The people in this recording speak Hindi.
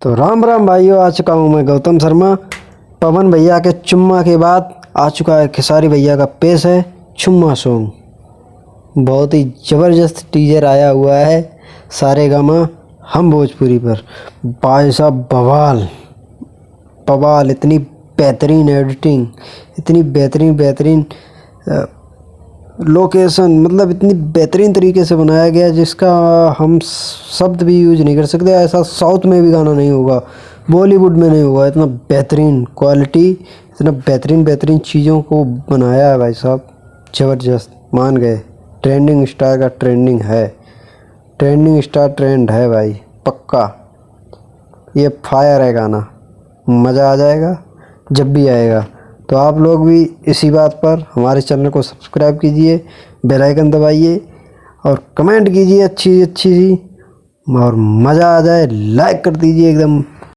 तो राम राम भाइयों, आ चुका हूँ मैं गौतम शर्मा। पवन भैया के चुम्मा के बाद आ चुका है खेसारी भैया का पेश है चुम्मा सॉन्ग। बहुत ही ज़बरदस्त टीजर आया हुआ है सारेगामा हम भोजपुरी पर। भाई साहब बवाल बवाल, इतनी बेहतरीन एडिटिंग, इतनी बेहतरीन लोकेशन, मतलब इतनी बेहतरीन तरीके से बनाया गया जिसका हम शब्द भी यूज नहीं कर सकते। ऐसा साउथ में भी गाना नहीं होगा, बॉलीवुड में नहीं होगा। इतना बेहतरीन क्वालिटी, इतना बेहतरीन चीज़ों को बनाया है भाई साहब, ज़बरदस्त। मान गए, ट्रेंडिंग स्टार का ट्रेंडिंग है, ट्रेंडिंग स्टार ट्रेंड है भाई, पक्का। ये फायर है गाना, मज़ा आ जाएगा जब भी आएगा। तो आप लोग भी इसी बात पर हमारे चैनल को सब्सक्राइब कीजिए, बेल आइकन दबाइए और कमेंट कीजिए अच्छी सी, और मज़ा आ जाए लाइक कर दीजिए एकदम।